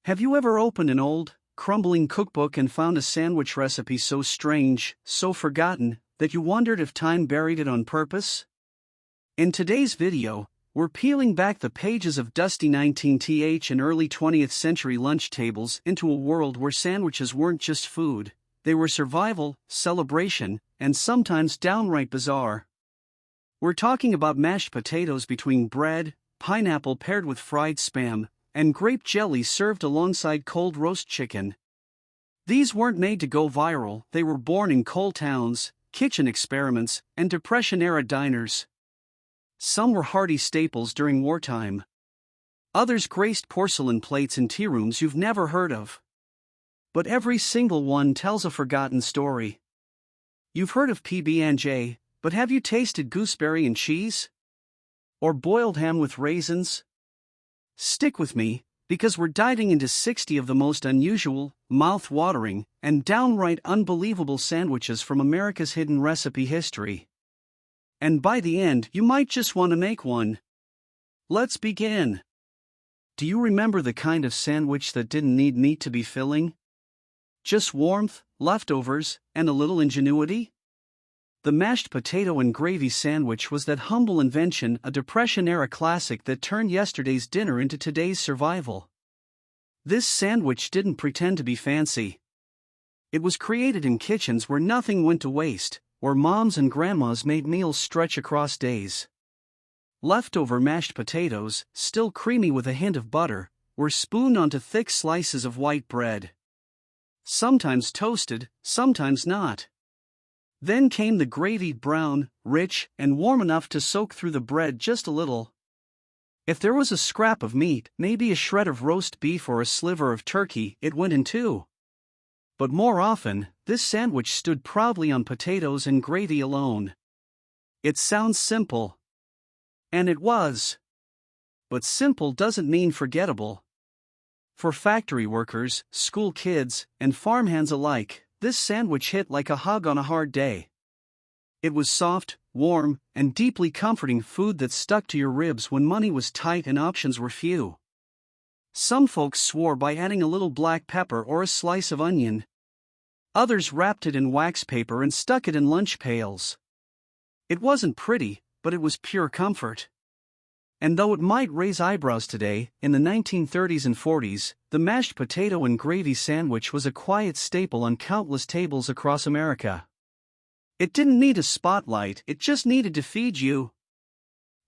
Have you ever opened an old, crumbling cookbook and found a sandwich recipe so strange, so forgotten, that you wondered if time buried it on purpose? In today's video, we're peeling back the pages of dusty 19th and early 20th century lunch tables into a world where sandwiches weren't just food, they were survival, celebration, and sometimes downright bizarre. We're talking about mashed potatoes between bread, pineapple paired with fried spam, and grape jelly served alongside cold roast chicken. These weren't made to go viral, they were born in coal towns, kitchen experiments, and Depression-era diners. Some were hearty staples during wartime. Others graced porcelain plates in tea rooms you've never heard of. But every single one tells a forgotten story. You've heard of PB&J, but have you tasted gooseberry and cheese? Or boiled ham with raisins? Stick with me, because we're diving into 60 of the most unusual, mouth-watering, and downright unbelievable sandwiches from America's hidden recipe history. And by the end, you might just want to make one. Let's begin. Do you remember the kind of sandwich that didn't need meat to be filling? Just warmth, leftovers, and a little ingenuity? The mashed potato and gravy sandwich was that humble invention, a Depression-era classic that turned yesterday's dinner into today's survival. This sandwich didn't pretend to be fancy. It was created in kitchens where nothing went to waste, where moms and grandmas made meals stretch across days. Leftover mashed potatoes, still creamy with a hint of butter, were spooned onto thick slices of white bread. Sometimes toasted, sometimes not. Then came the gravy, brown, rich, and warm enough to soak through the bread just a little. If there was a scrap of meat, maybe a shred of roast beef or a sliver of turkey, it went in too. But more often, this sandwich stood proudly on potatoes and gravy alone. It sounds simple. And it was. But simple doesn't mean forgettable. For factory workers, school kids, and farmhands alike, this sandwich hit like a hug on a hard day. It was soft, warm, and deeply comforting food that stuck to your ribs when money was tight and options were few. Some folks swore by adding a little black pepper or a slice of onion. Others wrapped it in wax paper and stuck it in lunch pails. It wasn't pretty, but it was pure comfort. And though it might raise eyebrows today, in the 1930s and 40s, the mashed potato and gravy sandwich was a quiet staple on countless tables across America. It didn't need a spotlight, it just needed to feed you.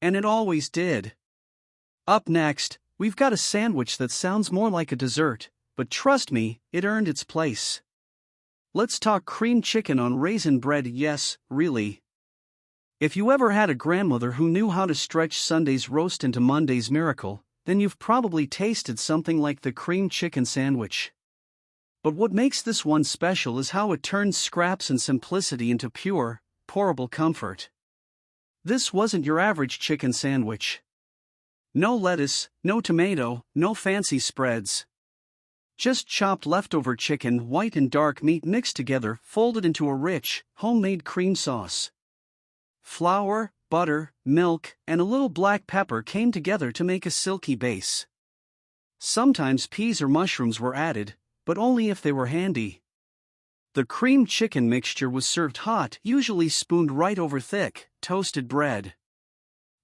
And it always did. Up next, we've got a sandwich that sounds more like a dessert, but trust me, it earned its place. Let's talk cream chicken on raisin bread. Yes, really. If you ever had a grandmother who knew how to stretch Sunday's roast into Monday's miracle, then you've probably tasted something like the cream chicken sandwich. But what makes this one special is how it turns scraps and simplicity into pure, pourable comfort. This wasn't your average chicken sandwich. No lettuce, no tomato, no fancy spreads. Just chopped leftover chicken, white and dark meat mixed together, folded into a rich, homemade cream sauce. Flour, butter, milk, and a little black pepper came together to make a silky base. Sometimes peas or mushrooms were added, but only if they were handy. The cream chicken mixture was served hot, usually spooned right over thick, toasted bread.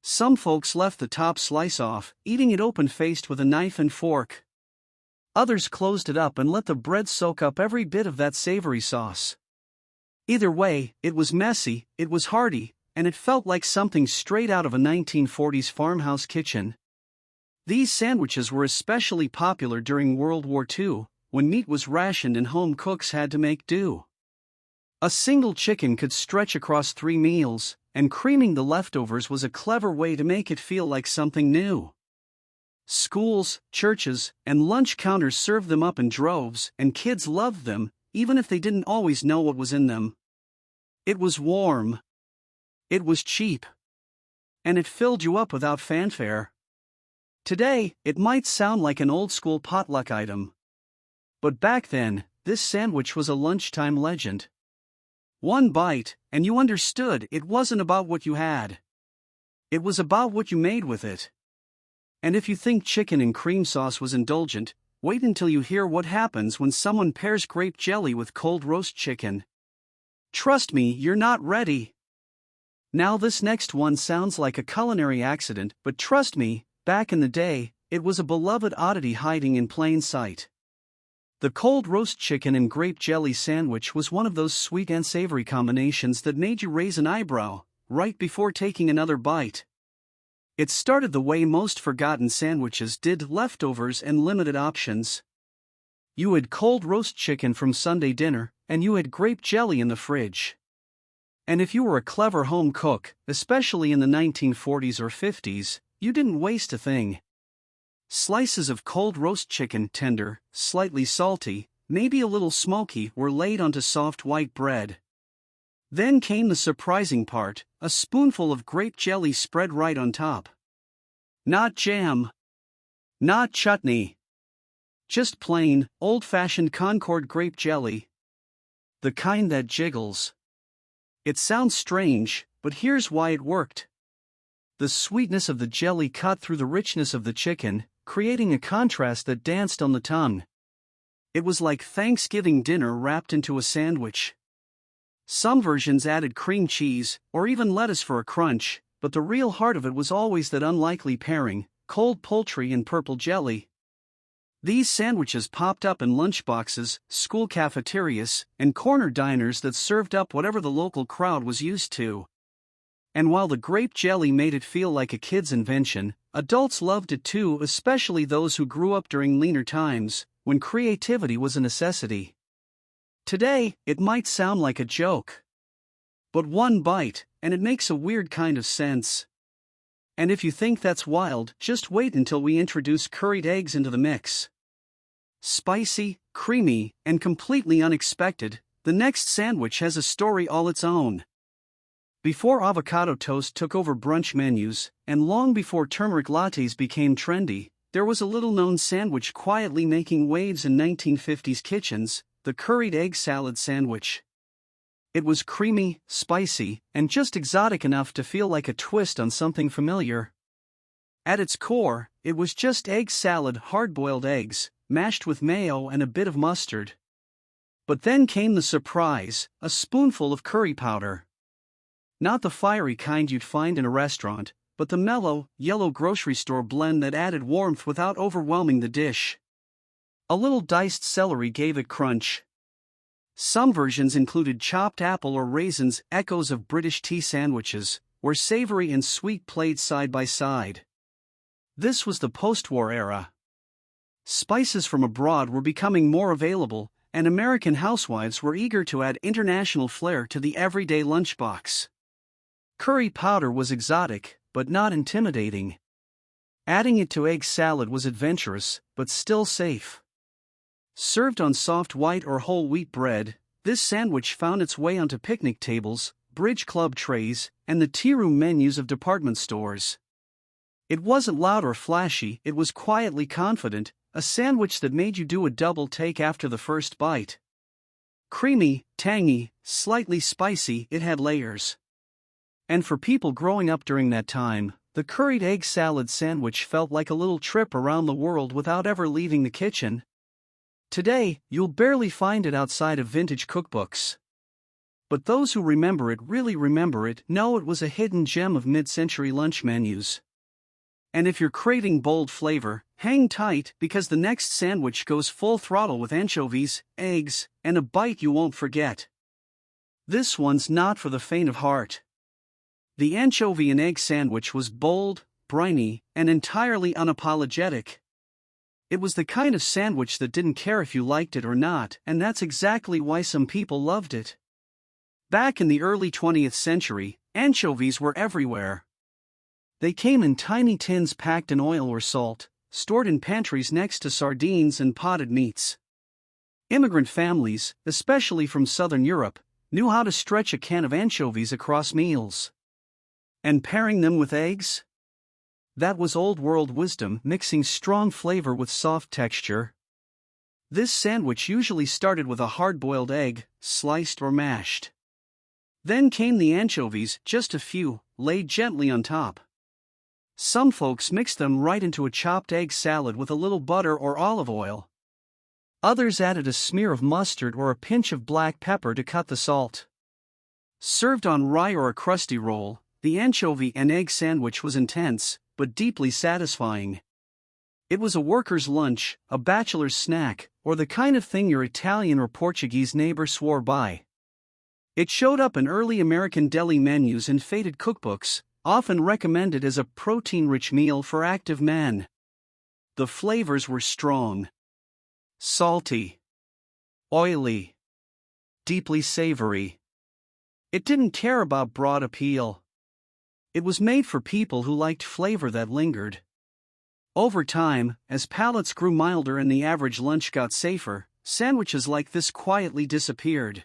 Some folks left the top slice off, eating it open-faced with a knife and fork. Others closed it up and let the bread soak up every bit of that savory sauce. Either way, it was messy, it was hearty, and it felt like something straight out of a 1940s farmhouse kitchen. These sandwiches were especially popular during World War II, when meat was rationed and home cooks had to make do. A single chicken could stretch across 3 meals, and creaming the leftovers was a clever way to make it feel like something new. Schools, churches, and lunch counters served them up in droves, and kids loved them, even if they didn't always know what was in them. It was warm. It was cheap. And it filled you up without fanfare. Today, it might sound like an old-school potluck item. But back then, this sandwich was a lunchtime legend. One bite, and you understood it wasn't about what you had. It was about what you made with it. And if you think chicken and cream sauce was indulgent, wait until you hear what happens when someone pairs grape jelly with cold roast chicken. Trust me, you're not ready. Now this next one sounds like a culinary accident, but trust me, back in the day, it was a beloved oddity hiding in plain sight. The cold roast chicken and grape jelly sandwich was one of those sweet and savory combinations that made you raise an eyebrow right before taking another bite. It started the way most forgotten sandwiches did: leftovers and limited options. You had cold roast chicken from Sunday dinner, and you had grape jelly in the fridge. And if you were a clever home cook, especially in the 1940s or 50s, you didn't waste a thing. Slices of cold roast chicken, tender, slightly salty, maybe a little smoky, were laid onto soft white bread. Then came the surprising part: a spoonful of grape jelly spread right on top. Not jam. Not chutney. Just plain, old-fashioned Concord grape jelly. The kind that jiggles. It sounds strange, but here's why it worked. The sweetness of the jelly cut through the richness of the chicken, creating a contrast that danced on the tongue. It was like Thanksgiving dinner wrapped into a sandwich. Some versions added cream cheese, or even lettuce for a crunch, but the real heart of it was always that unlikely pairing: cold poultry and purple jelly. These sandwiches popped up in lunchboxes, school cafeterias, and corner diners that served up whatever the local crowd was used to. And while the grape jelly made it feel like a kid's invention, adults loved it too, especially those who grew up during leaner times, when creativity was a necessity. Today, it might sound like a joke. But one bite, and it makes a weird kind of sense. And if you think that's wild, just wait until we introduce curried eggs into the mix. Spicy, creamy, and completely unexpected, the next sandwich has a story all its own. Before avocado toast took over brunch menus, and long before turmeric lattes became trendy, there was a little-known sandwich quietly making waves in 1950s kitchens: the curried egg salad sandwich. It was creamy, spicy, and just exotic enough to feel like a twist on something familiar. At its core, it was just egg salad: hard-boiled eggs, mashed with mayo and a bit of mustard. But then came the surprise: a spoonful of curry powder. Not the fiery kind you'd find in a restaurant, but the mellow, yellow grocery store blend that added warmth without overwhelming the dish. A little diced celery gave it crunch. Some versions included chopped apple or raisins, echoes of British tea sandwiches, where savory and sweet played side by side. This was the post-war era. Spices from abroad were becoming more available, and American housewives were eager to add international flair to the everyday lunchbox. Curry powder was exotic, but not intimidating. Adding it to egg salad was adventurous, but still safe. Served on soft white or whole wheat bread, this sandwich found its way onto picnic tables, bridge club trays, and the tea room menus of department stores. It wasn't loud or flashy, it was quietly confident, a sandwich that made you do a double take after the first bite. Creamy, tangy, slightly spicy, it had layers. And for people growing up during that time, the curried egg salad sandwich felt like a little trip around the world without ever leaving the kitchen. Today, you'll barely find it outside of vintage cookbooks. But those who remember it really remember it, know it was a hidden gem of mid-century lunch menus. And if you're craving bold flavor, hang tight, because the next sandwich goes full throttle with anchovies, eggs, and a bite you won't forget. This one's not for the faint of heart. The anchovy and egg sandwich was bold, briny, and entirely unapologetic. It was the kind of sandwich that didn't care if you liked it or not, and that's exactly why some people loved it. Back in the early 20th century, anchovies were everywhere. They came in tiny tins packed in oil or salt, stored in pantries next to sardines and potted meats. Immigrant families, especially from Southern Europe, knew how to stretch a can of anchovies across meals. And pairing them with eggs? That was old-world wisdom, mixing strong flavor with soft texture. This sandwich usually started with a hard-boiled egg, sliced or mashed. Then came the anchovies, just a few, laid gently on top. Some folks mixed them right into a chopped egg salad with a little butter or olive oil. Others added a smear of mustard or a pinch of black pepper to cut the salt. Served on rye or a crusty roll, the anchovy and egg sandwich was intense, but deeply satisfying. It was a worker's lunch, a bachelor's snack, or the kind of thing your Italian or Portuguese neighbor swore by. It showed up in early American deli menus and faded cookbooks, often recommended as a protein-rich meal for active men. The flavors were strong. Salty. Oily. Deeply savory. It didn't care about broad appeal. It was made for people who liked flavor that lingered. Over time, as palates grew milder and the average lunch got safer, sandwiches like this quietly disappeared.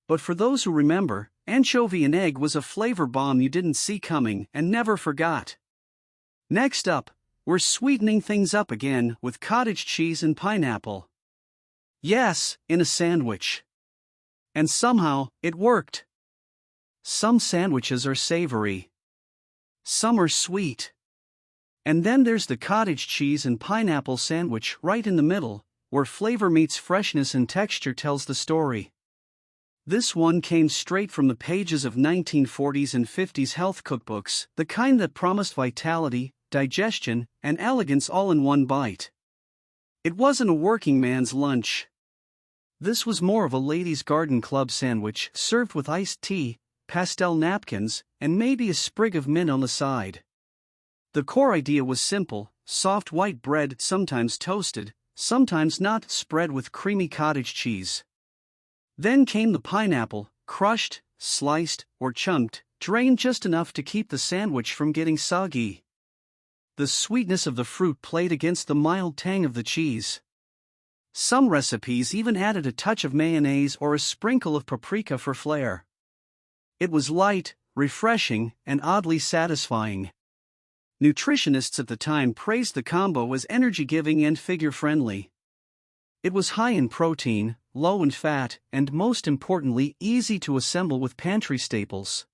But for those who remember, anchovy and egg was a flavor bomb you didn't see coming and never forgot. Next up, we're sweetening things up again with cottage cheese and pineapple. Yes, in a sandwich. And somehow, it worked. Some sandwiches are savory. Some are sweet. And then there's the cottage cheese and pineapple sandwich right in the middle, where flavor meets freshness and texture tells the story. This one came straight from the pages of 1940s and 50s health cookbooks, the kind that promised vitality, digestion, and elegance all in one bite. It wasn't a working man's lunch. This was more of a ladies' garden club sandwich served with iced tea, pastel napkins, and maybe a sprig of mint on the side. The core idea was simple: soft white bread, sometimes toasted, sometimes not, spread with creamy cottage cheese. Then came the pineapple, crushed, sliced, or chunked, drained just enough to keep the sandwich from getting soggy. The sweetness of the fruit played against the mild tang of the cheese. Some recipes even added a touch of mayonnaise or a sprinkle of paprika for flair. It was light, refreshing, and oddly satisfying. Nutritionists at the time praised the combo as energy-giving and figure-friendly. It was high in protein, low in fat, and most importantly, easy to assemble with pantry staples.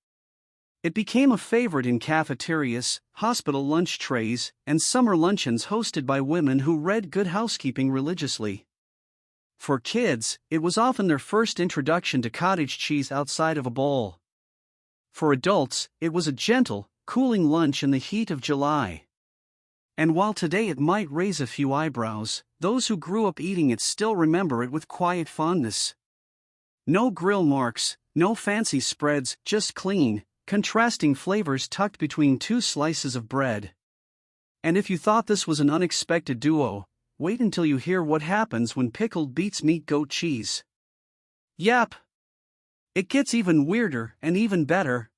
It became a favorite in cafeterias, hospital lunch trays, and summer luncheons hosted by women who read Good Housekeeping religiously. For kids, it was often their first introduction to cottage cheese outside of a bowl. For adults, it was a gentle, cooling lunch in the heat of July. And while today it might raise a few eyebrows, those who grew up eating it still remember it with quiet fondness. No grill marks, no fancy spreads, just clean, contrasting flavors tucked between two slices of bread. And if you thought this was an unexpected duo, wait until you hear what happens when pickled beets meet goat cheese. Yep. It gets even weirder and even better.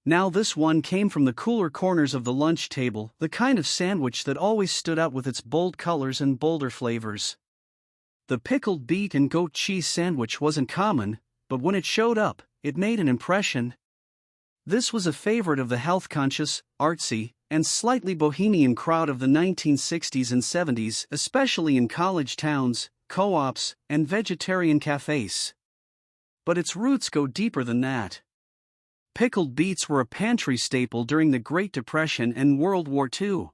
Now this one came from the cooler corners of the lunch table, the kind of sandwich that always stood out with its bold colors and bolder flavors. The pickled beet and goat cheese sandwich wasn't common, but when it showed up, it made an impression. This was a favorite of the health-conscious, artsy, and slightly bohemian crowd of the 1960s and 70s, especially in college towns, co-ops, and vegetarian cafes. But its roots go deeper than that. Pickled beets were a pantry staple during the Great Depression and World War II.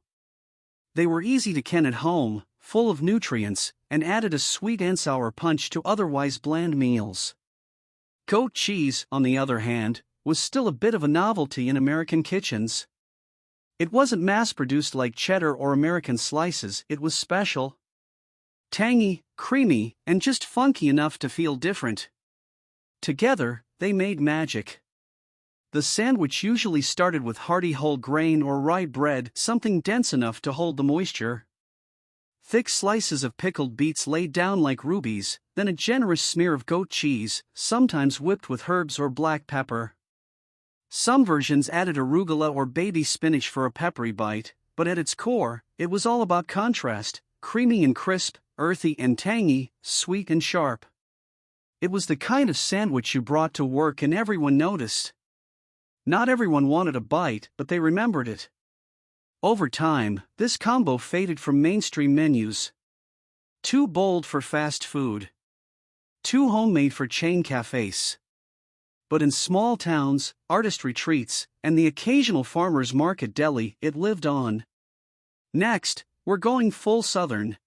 They were easy to can at home, full of nutrients, and added a sweet and sour punch to otherwise bland meals. Goat cheese, on the other hand, was still a bit of a novelty in American kitchens. It wasn't mass-produced like cheddar or American slices, it was special. Tangy, creamy, and just funky enough to feel different. Together, they made magic. The sandwich usually started with hearty whole grain or rye bread, something dense enough to hold the moisture. Thick slices of pickled beets laid down like rubies, then a generous smear of goat cheese, sometimes whipped with herbs or black pepper. Some versions added arugula or baby spinach for a peppery bite, but at its core, it was all about contrast: creamy and crisp, earthy and tangy, sweet and sharp. It was the kind of sandwich you brought to work and everyone noticed. Not everyone wanted a bite, but they remembered it. Over time, this combo faded from mainstream menus. Too bold for fast food. Too homemade for chain cafes. But in small towns, artist retreats, and the occasional farmer's market deli, it lived on. Next, we're going full Southern.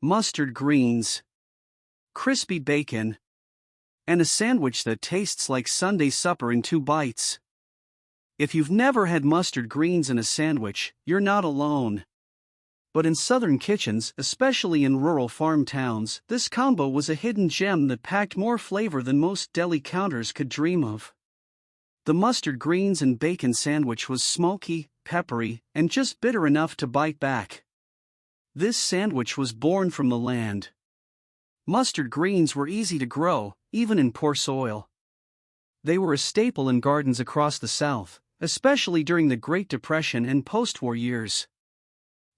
mustard greens, crispy bacon, and a sandwich that tastes like Sunday supper in 2 bites. If you've never had mustard greens in a sandwich, you're not alone. But in southern kitchens, especially in rural farm towns, this combo was a hidden gem that packed more flavor than most deli counters could dream of. The mustard greens and bacon sandwich was smoky, peppery, and just bitter enough to bite back. This sandwich was born from the land. Mustard greens were easy to grow, even in poor soil. They were a staple in gardens across the South, especially during the Great Depression and post-war years.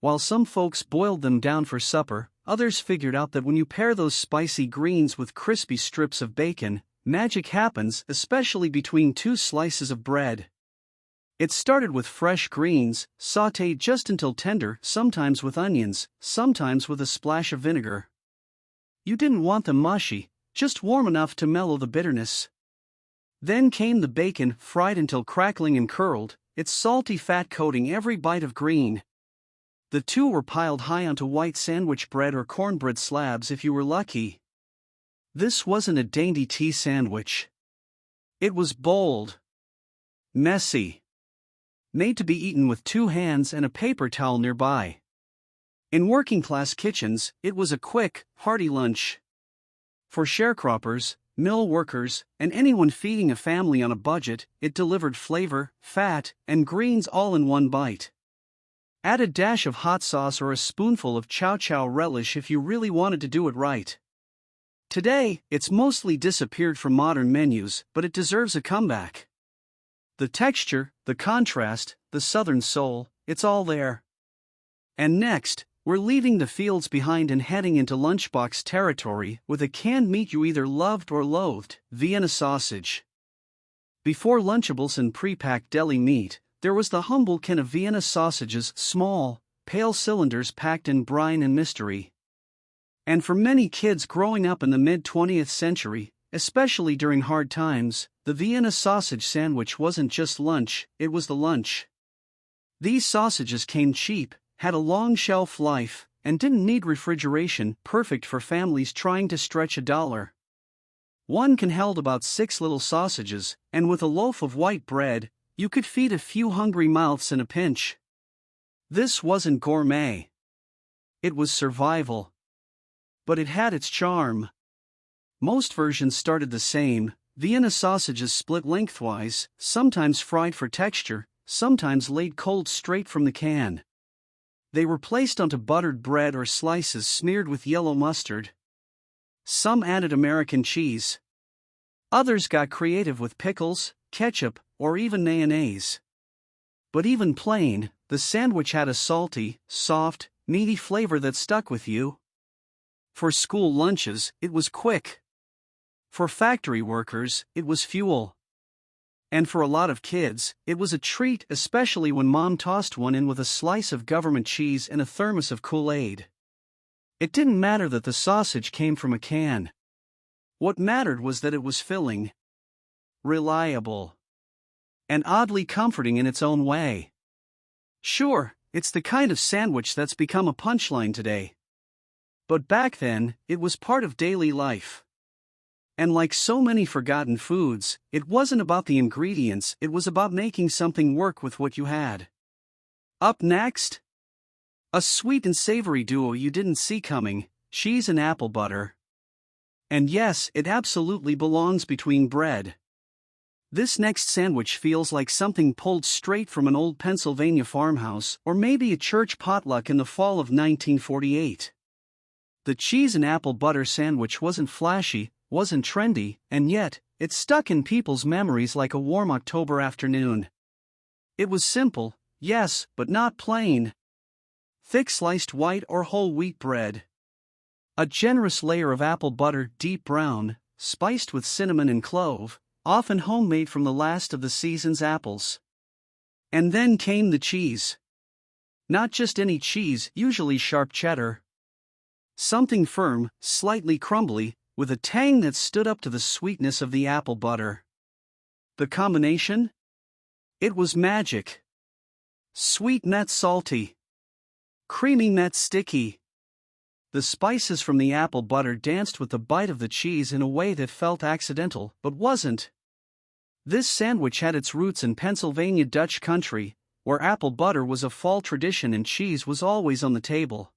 While some folks boiled them down for supper, others figured out that when you pair those spicy greens with crispy strips of bacon, magic happens, especially between 2 slices of bread. It started with fresh greens, sautéed just until tender, sometimes with onions, sometimes with a splash of vinegar. You didn't want them mushy, just warm enough to mellow the bitterness. Then came the bacon, fried until crackling and curled, its salty fat coating every bite of green. The 2 were piled high onto white sandwich bread or cornbread slabs if you were lucky. This wasn't a dainty tea sandwich. It was bold, messy, made to be eaten with 2 hands and a paper towel nearby. In working-class kitchens, it was a quick, hearty lunch. For sharecroppers, mill workers, and anyone feeding a family on a budget, it delivered flavor, fat, and greens all in 1 bite. Add a dash of hot sauce or a spoonful of chow relish if you really wanted to do it right. Today, it's mostly disappeared from modern menus, but it deserves a comeback. The texture, the contrast, the southern soul, it's all there. And next, we're leaving the fields behind and heading into lunchbox territory with a canned meat you either loved or loathed, Vienna sausage. Before Lunchables and pre-packed deli meat, there was the humble can of Vienna sausages, small, pale cylinders packed in brine and mystery. And for many kids growing up in the mid-20th century, especially during hard times, the Vienna sausage sandwich wasn't just lunch, it was the lunch. These sausages came cheap, had a long shelf life, and didn't need refrigeration, perfect for families trying to stretch $1. One can held about 6 little sausages, and with a loaf of white bread, you could feed a few hungry mouths in a pinch. This wasn't gourmet. It was survival. But it had its charm. Most versions started the same, Vienna sausages split lengthwise, sometimes fried for texture, sometimes laid cold straight from the can. They were placed onto buttered bread or slices smeared with yellow mustard. Some added American cheese. Others got creative with pickles, ketchup, or even mayonnaise. But even plain, the sandwich had a salty, soft, meaty flavor that stuck with you. For school lunches, it was quick. For factory workers, it was fuel. And for a lot of kids, it was a treat, especially when mom tossed one in with a slice of government cheese and a thermos of Kool-Aid. It didn't matter that the sausage came from a can. What mattered was that it was filling, reliable, and oddly comforting in its own way. Sure, it's the kind of sandwich that's become a punchline today. But back then, it was part of daily life. And like so many forgotten foods, it wasn't about the ingredients, it was about making something work with what you had. Up next, a sweet and savory duo you didn't see coming, cheese and apple butter. And yes, it absolutely belongs between bread. This next sandwich feels like something pulled straight from an old Pennsylvania farmhouse, or maybe a church potluck in the fall of 1948. The cheese and apple butter sandwich wasn't flashy, wasn't trendy, and yet, it stuck in people's memories like a warm October afternoon. It was simple, yes, but not plain. Thick sliced white or whole wheat bread. A generous layer of apple butter, deep brown, spiced with cinnamon and clove, often homemade from the last of the season's apples. And then came the cheese. Not just any cheese, usually sharp cheddar. Something firm, slightly crumbly, with a tang that stood up to the sweetness of the apple butter. The combination? It was magic. Sweet met salty. Creamy met sticky. The spices from the apple butter danced with the bite of the cheese in a way that felt accidental but wasn't. This sandwich had its roots in Pennsylvania Dutch country, where apple butter was a fall tradition and cheese was always on the table.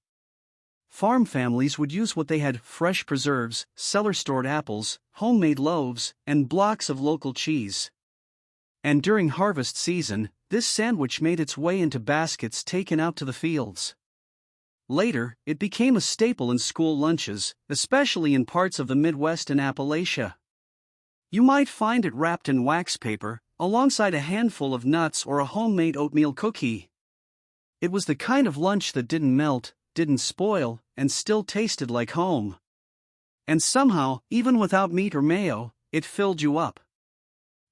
Farm families would use what they had: fresh preserves, cellar-stored apples, homemade loaves, and blocks of local cheese. And during harvest season, this sandwich made its way into baskets taken out to the fields. Later, it became a staple in school lunches, especially in parts of the Midwest and Appalachia. You might find it wrapped in wax paper, alongside a handful of nuts or a homemade oatmeal cookie. It was the kind of lunch that didn't melt, didn't spoil, and still tasted like home. And somehow, even without meat or mayo, it filled you up.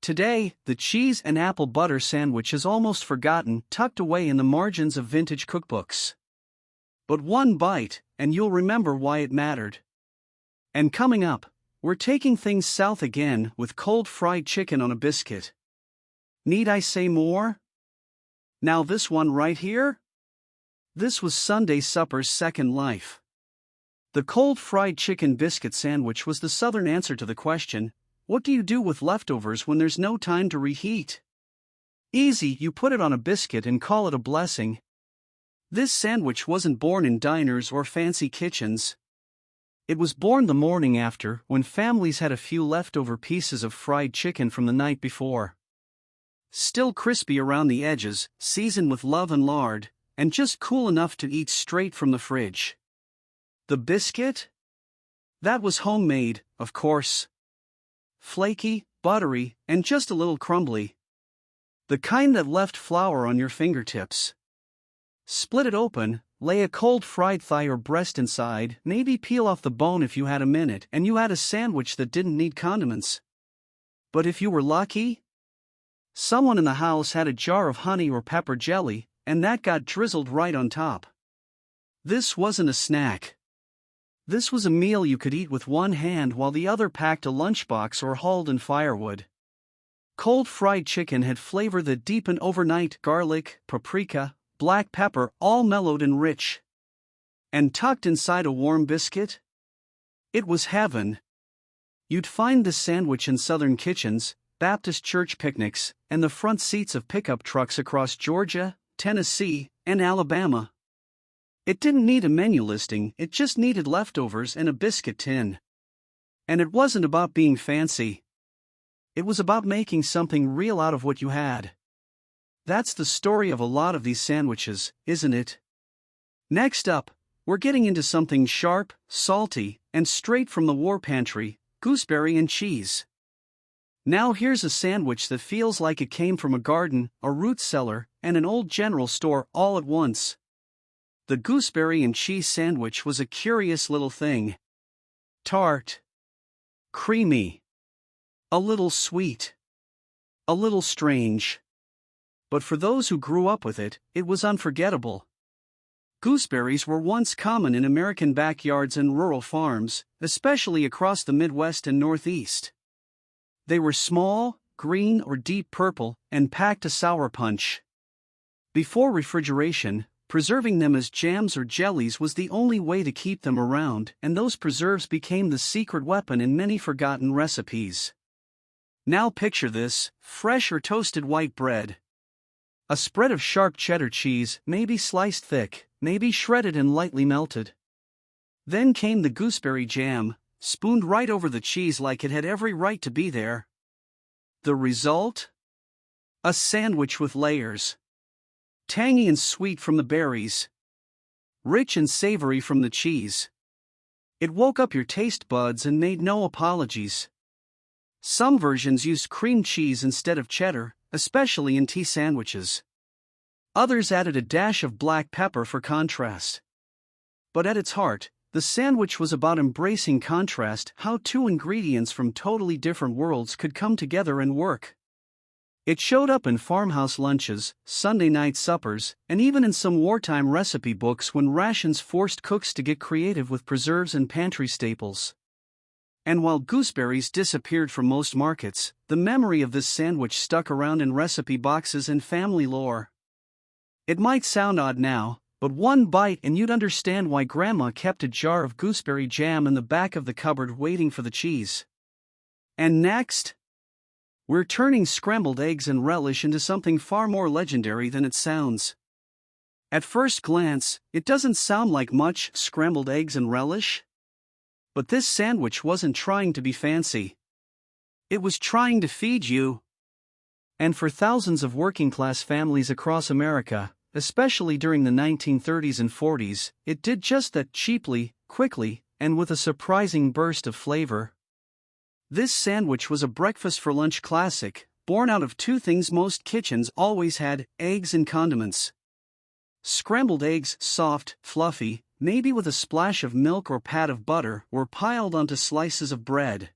Today, the cheese and apple butter sandwich is almost forgotten, tucked away in the margins of vintage cookbooks. But one bite, and you'll remember why it mattered. And coming up, we're taking things south again with cold fried chicken on a biscuit. Need I say more? Now this one right here? This was Sunday supper's second life. The cold fried chicken biscuit sandwich was the Southern answer to the question, what do you do with leftovers when there's no time to reheat? Easy, you put it on a biscuit and call it a blessing. This sandwich wasn't born in diners or fancy kitchens. It was born the morning after, when families had a few leftover pieces of fried chicken from the night before. Still crispy around the edges, seasoned with love and lard, and just cool enough to eat straight from the fridge. The biscuit? That was homemade, of course. Flaky, buttery, and just a little crumbly. The kind that left flour on your fingertips. Split it open, lay a cold fried thigh or breast inside, maybe peel off the bone if you had a minute, and you had a sandwich that didn't need condiments. But if you were lucky, someone in the house had a jar of honey or pepper jelly, and that got drizzled right on top. This wasn't a snack. This was a meal you could eat with one hand while the other packed a lunchbox or hauled in firewood. Cold fried chicken had flavor that deepened overnight: garlic, paprika, black pepper, all mellowed and rich. And tucked inside a warm biscuit? It was heaven. You'd find this sandwich in Southern kitchens, Baptist church picnics, and the front seats of pickup trucks across Georgia, Tennessee, and Alabama. It didn't need a menu listing, it just needed leftovers and a biscuit tin. And it wasn't about being fancy. It was about making something real out of what you had. That's the story of a lot of these sandwiches, isn't it? Next up, we're getting into something sharp, salty, and straight from the war pantry: gooseberry and cheese. Now here's a sandwich that feels like it came from a garden, a root cellar, and an old general store all at once. The gooseberry and cheese sandwich was a curious little thing. Tart. Creamy. A little sweet. A little strange. But for those who grew up with it, it was unforgettable. Gooseberries were once common in American backyards and rural farms, especially across the Midwest and Northeast. They were small, green or deep purple, and packed a sour punch. Before refrigeration, preserving them as jams or jellies was the only way to keep them around, and those preserves became the secret weapon in many forgotten recipes. Now picture this: fresh or toasted white bread. A spread of sharp cheddar cheese, maybe sliced thick, maybe shredded and lightly melted. Then came the gooseberry jam, spooned right over the cheese like it had every right to be there. The result? A sandwich with layers. Tangy and sweet from the berries. Rich and savory from the cheese. It woke up your taste buds and made no apologies. Some versions used cream cheese instead of cheddar, especially in tea sandwiches. Others added a dash of black pepper for contrast. But at its heart, the sandwich was about embracing contrast, how two ingredients from totally different worlds could come together and work. It showed up in farmhouse lunches, Sunday night suppers, and even in some wartime recipe books when rations forced cooks to get creative with preserves and pantry staples. And while gooseberries disappeared from most markets, the memory of this sandwich stuck around in recipe boxes and family lore. It might sound odd now, But one bite and you'd understand why Grandma kept a jar of gooseberry jam in the back of the cupboard waiting for the cheese. And next, we're turning scrambled eggs and relish into something far more legendary than it sounds. At first glance, it doesn't sound like much, scrambled eggs and relish. But this sandwich wasn't trying to be fancy. It was trying to feed you. And for thousands of working-class families across America, especially during the 1930s and 40s, it did just that cheaply, quickly, and with a surprising burst of flavor. This sandwich was a breakfast for lunch classic, born out of two things most kitchens always had: eggs and condiments. Scrambled eggs, soft, fluffy, maybe with a splash of milk or pat of butter, were piled onto slices of bread.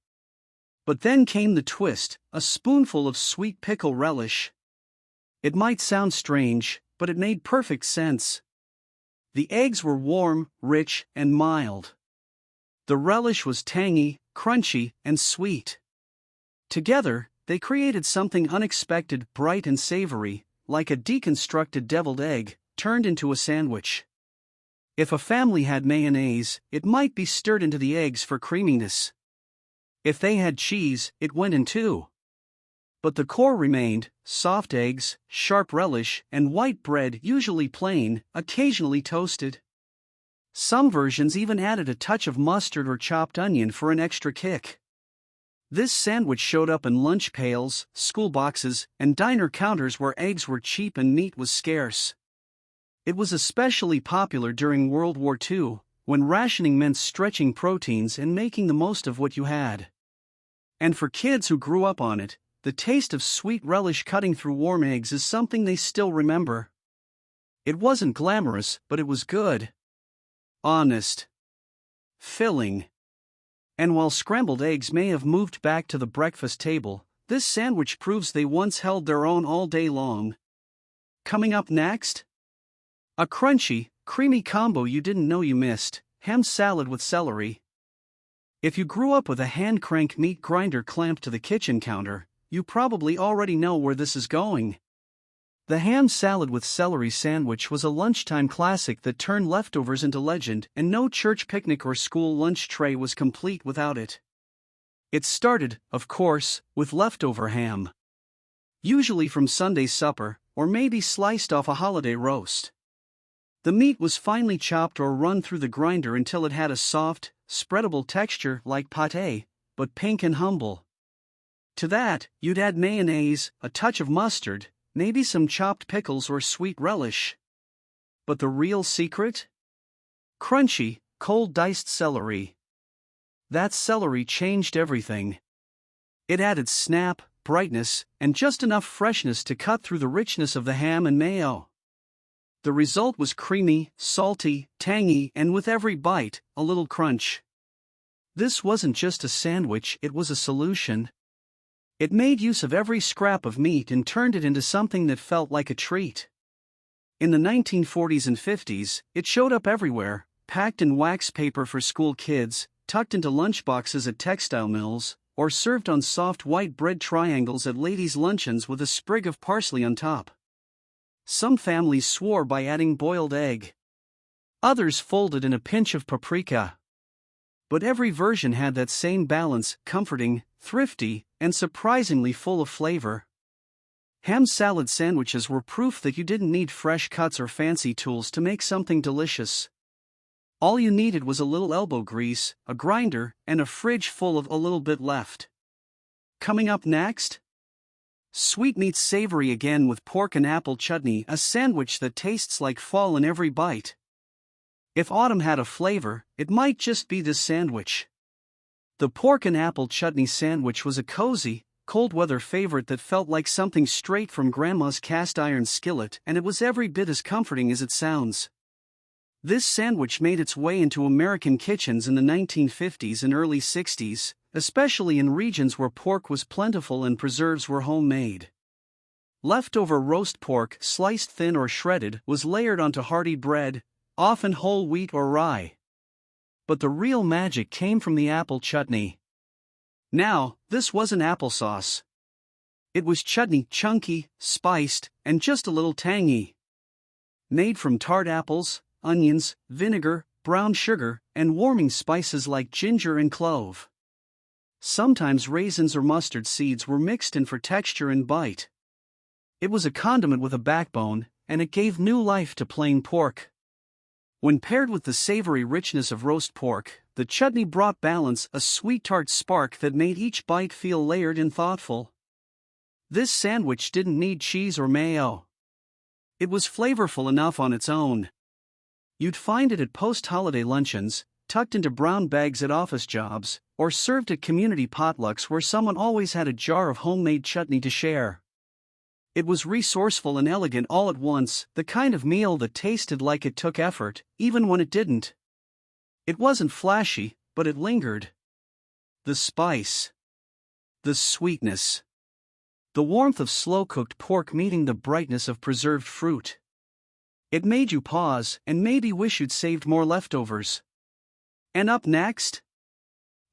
But then came the twist, a spoonful of sweet pickle relish. It might sound strange, but it made perfect sense. The eggs were warm, rich, and mild. The relish was tangy, crunchy, and sweet. Together, they created something unexpected, bright and savory, like a deconstructed deviled egg, turned into a sandwich. If a family had mayonnaise, it might be stirred into the eggs for creaminess. If they had cheese, it went in too. But the core remained: soft eggs, sharp relish, and white bread, usually plain, occasionally toasted. Some versions even added a touch of mustard or chopped onion for an extra kick. This sandwich showed up in lunch pails, school boxes, and diner counters where eggs were cheap and meat was scarce. It was especially popular during World War II, when rationing meant stretching proteins and making the most of what you had. And for kids who grew up on it, the taste of sweet relish cutting through warm eggs is something they still remember. It wasn't glamorous, but it was good. Honest. Filling. And while scrambled eggs may have moved back to the breakfast table, this sandwich proves they once held their own all day long. Coming up next? A crunchy, creamy combo you didn't know you missed: ham salad with celery. If you grew up with a hand-crank meat grinder clamped to the kitchen counter, you probably already know where this is going. The ham salad with celery sandwich was a lunchtime classic that turned leftovers into legend, and no church picnic or school lunch tray was complete without it. It started, of course, with leftover ham. Usually from Sunday's supper, or maybe sliced off a holiday roast. The meat was finely chopped or run through the grinder until it had a soft, spreadable texture like pâté, but pink and humble. To that, you'd add mayonnaise, a touch of mustard, maybe some chopped pickles or sweet relish. But the real secret? Crunchy, cold diced celery. That celery changed everything. It added snap, brightness, and just enough freshness to cut through the richness of the ham and mayo. The result was creamy, salty, tangy, and with every bite, a little crunch. This wasn't just a sandwich, it was a solution. It made use of every scrap of meat and turned it into something that felt like a treat. In the 1940s and 50s, it showed up everywhere, packed in wax paper for school kids, tucked into lunchboxes at textile mills, or served on soft white bread triangles at ladies' luncheons with a sprig of parsley on top. Some families swore by adding boiled egg. Others folded in a pinch of paprika. But every version had that same balance: comforting, thrifty, and surprisingly full of flavor. Ham salad sandwiches were proof that you didn't need fresh cuts or fancy tools to make something delicious. All you needed was a little elbow grease, a grinder, and a fridge full of a little bit left. Coming up next? Sweet meets savory again with pork and apple chutney, a sandwich that tastes like fall in every bite. If autumn had a flavor, it might just be this sandwich. The pork and apple chutney sandwich was a cozy, cold-weather favorite that felt like something straight from Grandma's cast-iron skillet, and it was every bit as comforting as it sounds. This sandwich made its way into American kitchens in the 1950s and early 60s, especially in regions where pork was plentiful and preserves were homemade. Leftover roast pork, sliced thin or shredded, was layered onto hearty bread, often whole wheat or rye. But the real magic came from the apple chutney. Now, this wasn't applesauce. It was chutney, chunky, spiced, and just a little tangy. made from tart apples, onions, vinegar, brown sugar, and warming spices like ginger and clove. Sometimes raisins or mustard seeds were mixed in for texture and bite. It was a condiment with a backbone, and it gave new life to plain pork. When paired with the savory richness of roast pork, the chutney brought balance, a sweet tart spark that made each bite feel layered and thoughtful. This sandwich didn't need cheese or mayo. It was flavorful enough on its own. You'd find it at post-holiday luncheons, tucked into brown bags at office jobs, or served at community potlucks where someone always had a jar of homemade chutney to share. It was resourceful and elegant all at once, the kind of meal that tasted like it took effort, even when it didn't. It wasn't flashy, but it lingered. The spice. The sweetness. The warmth of slow-cooked pork meeting the brightness of preserved fruit. It made you pause and maybe wish you'd saved more leftovers. And up next?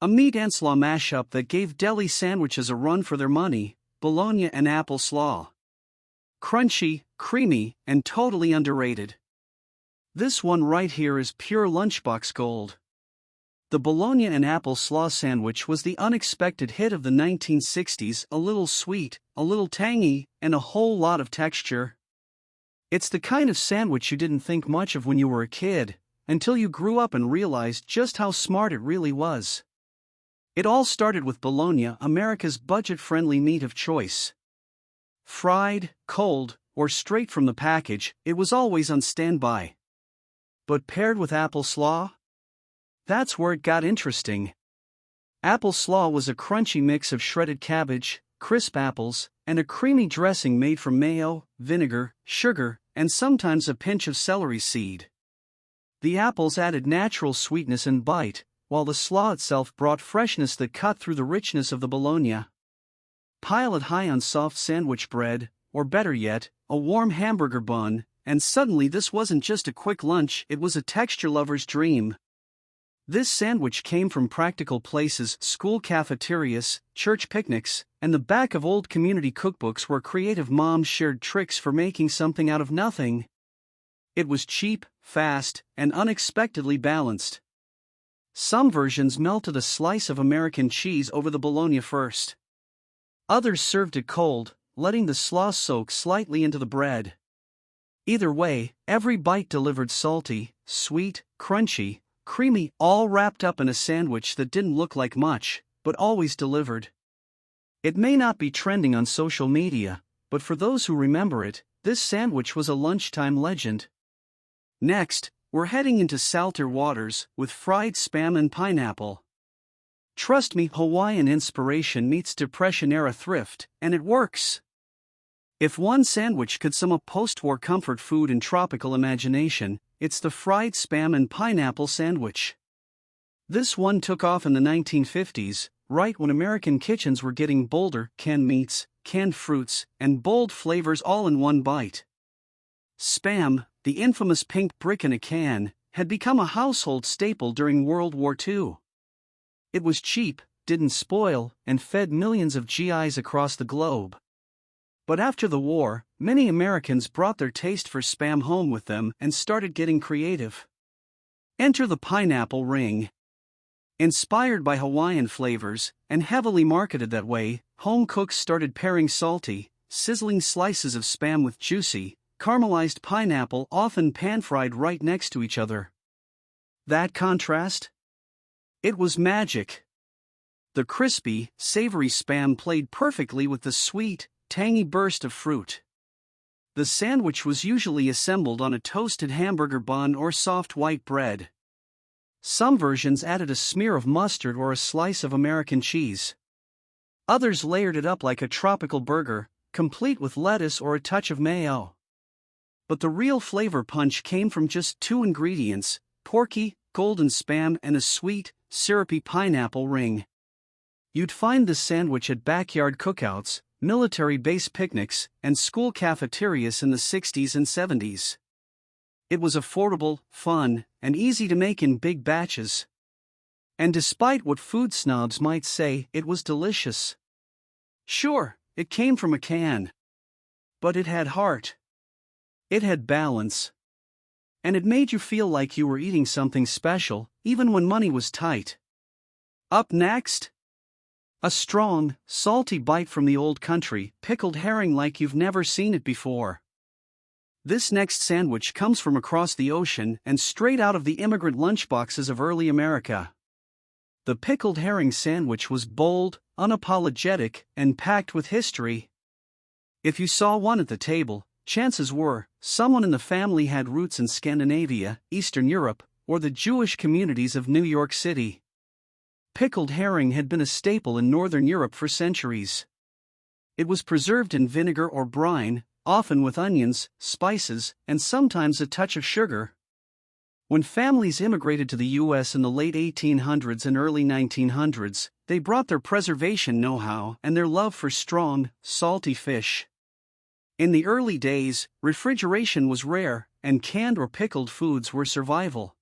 A meat and slaw mashup that gave deli sandwiches a run for their money, bologna and apple slaw. Crunchy, creamy, and totally underrated. This one right here is pure lunchbox gold. The bologna and apple slaw sandwich was the unexpected hit of the 1960s, a little sweet, a little tangy, and a whole lot of texture. It's the kind of sandwich you didn't think much of when you were a kid, until you grew up and realized just how smart it really was. It all started with bologna, America's budget-friendly meat of choice. Fried, cold, or straight from the package, it was always on standby. But paired with apple slaw? That's where it got interesting. Apple slaw was a crunchy mix of shredded cabbage, crisp apples, and a creamy dressing made from mayo, vinegar, sugar, and sometimes a pinch of celery seed. The apples added natural sweetness and bite, while the slaw itself brought freshness that cut through the richness of the bologna. Pile it high on soft sandwich bread, or better yet, a warm hamburger bun, and suddenly this wasn't just a quick lunch, it was a texture lover's dream. This sandwich came from practical places, school cafeterias, church picnics, and the back of old community cookbooks where creative moms shared tricks for making something out of nothing. It was cheap, fast, and unexpectedly balanced. Some versions melted a slice of American cheese over the bologna first. Others served it cold, letting the slaw soak slightly into the bread. Either way, every bite delivered salty, sweet, crunchy, creamy, all wrapped up in a sandwich that didn't look like much, but always delivered. It may not be trending on social media, but for those who remember it, this sandwich was a lunchtime legend. Next, we're heading into salter waters with fried Spam and pineapple. Trust me, Hawaiian inspiration meets Depression-era thrift, and it works. If one sandwich could sum up post-war comfort food and tropical imagination, it's the fried Spam and pineapple sandwich. This one took off in the 1950s, right when American kitchens were getting bolder, canned meats, canned fruits, and bold flavors all in one bite. Spam, the infamous pink brick in a can, had become a household staple during World War II. It was cheap, didn't spoil, and fed millions of GIs across the globe. But after the war, many Americans brought their taste for Spam home with them and started getting creative. Enter the pineapple ring. Inspired by Hawaiian flavors, and heavily marketed that way, home cooks started pairing salty, sizzling slices of Spam with juicy, caramelized pineapple, often pan-fried right next to each other. That contrast? It was magic. The crispy, savory Spam played perfectly with the sweet, tangy burst of fruit. The sandwich was usually assembled on a toasted hamburger bun or soft white bread. Some versions added a smear of mustard or a slice of American cheese. Others layered it up like a tropical burger, complete with lettuce or a touch of mayo. But the real flavor punch came from just two ingredients: porky, golden Spam and a sweet, syrupy pineapple ring. You'd find this sandwich at backyard cookouts, military base picnics, and school cafeterias in the 60s and 70s. It was affordable, fun, and easy to make in big batches. And despite what food snobs might say, it was delicious. Sure, it came from a can. But it had heart. It had balance. and it made you feel like you were eating something special, even when money was tight. Up next, a strong, salty bite from the old country, pickled herring like you've never seen it before. This next sandwich comes from across the ocean and straight out of the immigrant lunchboxes of early America. The pickled herring sandwich was bold, unapologetic, and packed with history. If you saw one at the table, chances were, someone in the family had roots in Scandinavia, Eastern Europe, or the Jewish communities of New York City. Pickled herring had been a staple in Northern Europe for centuries. It was preserved in vinegar or brine, often with onions, spices, and sometimes a touch of sugar. When families immigrated to the U.S. in the late 1800s and early 1900s, they brought their preservation know-how and their love for strong, salty fish. In the early days, refrigeration was rare, and canned or pickled foods were survival.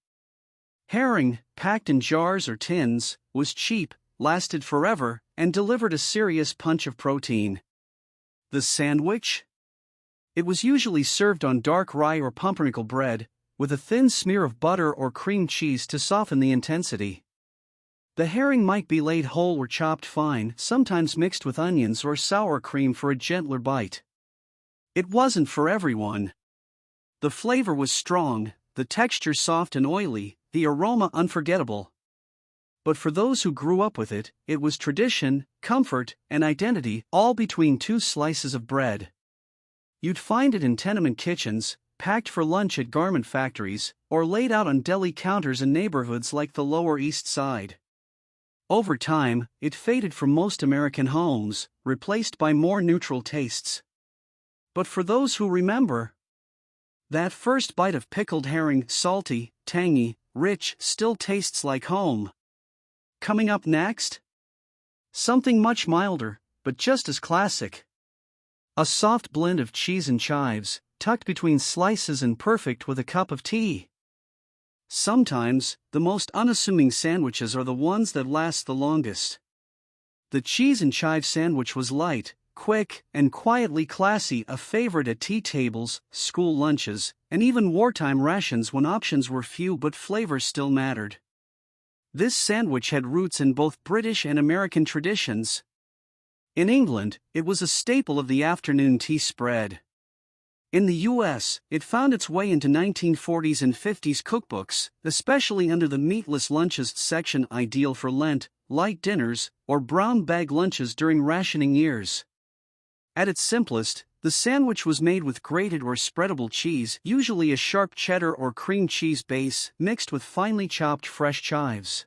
Herring, packed in jars or tins, was cheap, lasted forever, and delivered a serious punch of protein. The sandwich? It was usually served on dark rye or pumpernickel bread, with a thin smear of butter or cream cheese to soften the intensity. The herring might be laid whole or chopped fine, sometimes mixed with onions or sour cream for a gentler bite. It wasn't for everyone. The flavor was strong, the texture soft and oily, the aroma unforgettable. But for those who grew up with it, it was tradition, comfort, and identity, all between two slices of bread. You'd find it in tenement kitchens, packed for lunch at garment factories, or laid out on deli counters in neighborhoods like the Lower East Side. Over time, it faded from most American homes, replaced by more neutral tastes. But for those who remember, that first bite of pickled herring, salty, tangy, rich, still tastes like home. Coming up next? Something much milder, but just as classic. A soft blend of cheese and chives, tucked between slices and perfect with a cup of tea. Sometimes, the most unassuming sandwiches are the ones that last the longest. The cheese and chive sandwich was light, quick, and quietly classy, a favorite at tea tables, school lunches, and even wartime rations when options were few but flavor still mattered. This sandwich had roots in both British and American traditions. In England, it was a staple of the afternoon tea spread. In the U.S., it found its way into 1940s and 50s cookbooks, especially under the meatless lunches section, ideal for Lent, light dinners, or brown bag lunches during rationing years. At its simplest, the sandwich was made with grated or spreadable cheese, usually a sharp cheddar or cream cheese base, mixed with finely chopped fresh chives.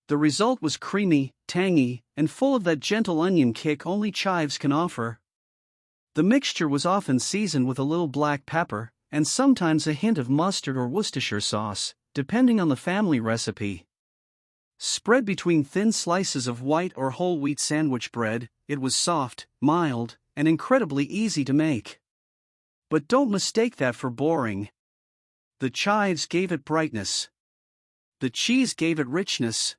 The result was creamy, tangy, and full of that gentle onion kick only chives can offer. The mixture was often seasoned with a little black pepper, and sometimes a hint of mustard or Worcestershire sauce, depending on the family recipe. Spread between thin slices of white or whole wheat sandwich bread, it was soft, mild, and incredibly easy to make. But don't mistake that for boring. The chives gave it brightness. The cheese gave it richness.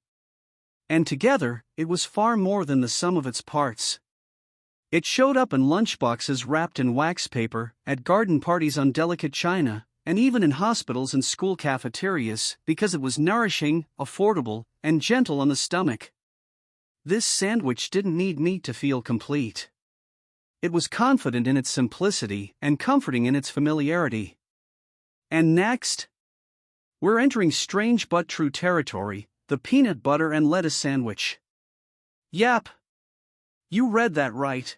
And together, it was far more than the sum of its parts. It showed up in lunchboxes wrapped in wax paper, at garden parties on delicate china, and even in hospitals and school cafeterias, because it was nourishing, affordable, and gentle on the stomach. This sandwich didn't need meat to feel complete. It was confident in its simplicity and comforting in its familiarity. And next, we're entering strange but true territory, the peanut butter and lettuce sandwich. Yep. You read that right.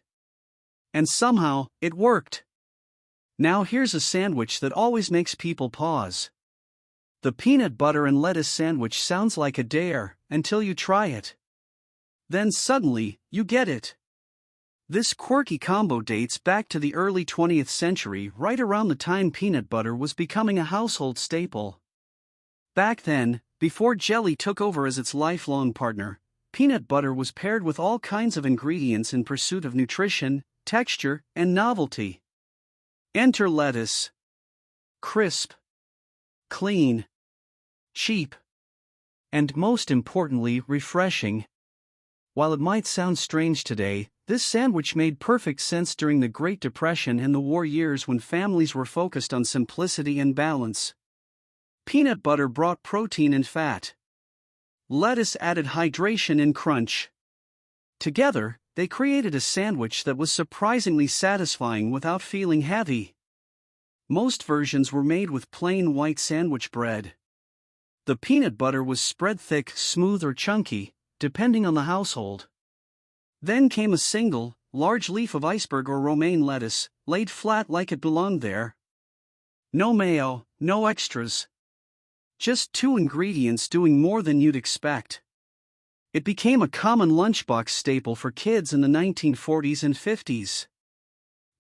And somehow, it worked. Now here's a sandwich that always makes people pause. The peanut butter and lettuce sandwich sounds like a dare, until you try it. Then suddenly, you get it. This quirky combo dates back to the early 20th century, right around the time peanut butter was becoming a household staple. Back then, before jelly took over as its lifelong partner, peanut butter was paired with all kinds of ingredients in pursuit of nutrition, texture, and novelty. Enter lettuce. Crisp, clean, cheap, and most importantly, refreshing. While it might sound strange today, this sandwich made perfect sense during the Great Depression and the war years when families were focused on simplicity and balance. Peanut butter brought protein and fat. Lettuce added hydration and crunch. Together, they created a sandwich that was surprisingly satisfying without feeling heavy. Most versions were made with plain white sandwich bread. The peanut butter was spread thick, smooth, or chunky, depending on the household. Then came a single, large leaf of iceberg or romaine lettuce, laid flat like it belonged there. No mayo, no extras. Just two ingredients doing more than you'd expect. It became a common lunchbox staple for kids in the 1940s and 50s.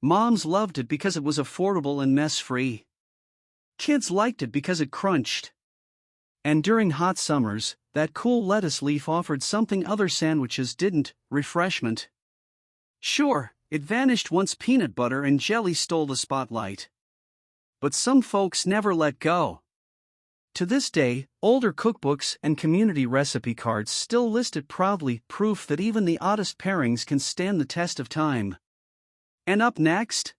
Moms loved it because it was affordable and mess-free. Kids liked it because it crunched. And during hot summers, that cool lettuce leaf offered something other sandwiches didn't: refreshment. Sure, it vanished once peanut butter and jelly stole the spotlight. But some folks never let go. To this day, older cookbooks and community recipe cards still list it proudly, proof that even the oddest pairings can stand the test of time. And up next?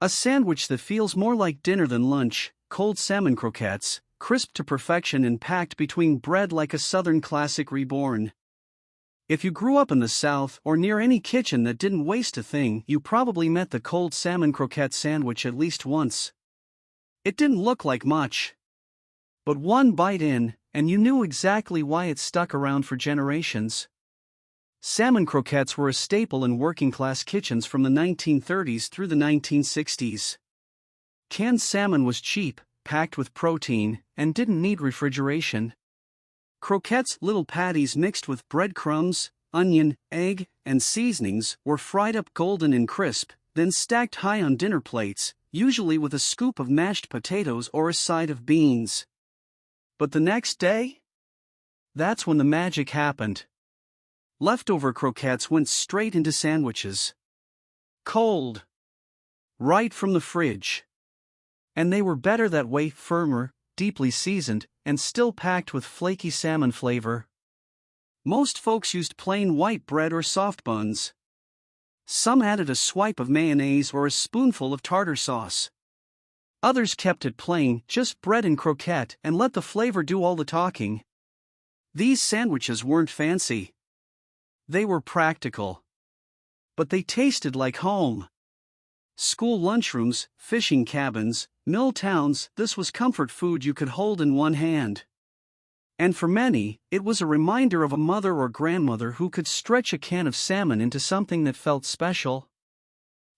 A sandwich that feels more like dinner than lunch: cold salmon croquettes, crisp to perfection and packed between bread like a Southern classic reborn. If you grew up in the South or near any kitchen that didn't waste a thing, you probably met the cold salmon croquette sandwich at least once. It didn't look like much. But one bite in, and you knew exactly why it stuck around for generations. Salmon croquettes were a staple in working-class kitchens from the 1930s through the 1960s. Canned salmon was cheap, packed with protein, and didn't need refrigeration. Croquettes, little patties mixed with breadcrumbs, onion, egg, and seasonings, were fried up golden and crisp, then stacked high on dinner plates, usually with a scoop of mashed potatoes or a side of beans. But the next day? That's when the magic happened. Leftover croquettes went straight into sandwiches. Cold. Right from the fridge. And they were better that way: firmer, deeply seasoned, and still packed with flaky salmon flavor. Most folks used plain white bread or soft buns. Some added a swipe of mayonnaise or a spoonful of tartar sauce. Others kept it plain, just bread and croquette, and let the flavor do all the talking. These sandwiches weren't fancy. They were practical. But they tasted like home. School lunchrooms, fishing cabins, mill towns, this was comfort food you could hold in one hand. And for many, it was a reminder of a mother or grandmother who could stretch a can of salmon into something that felt special.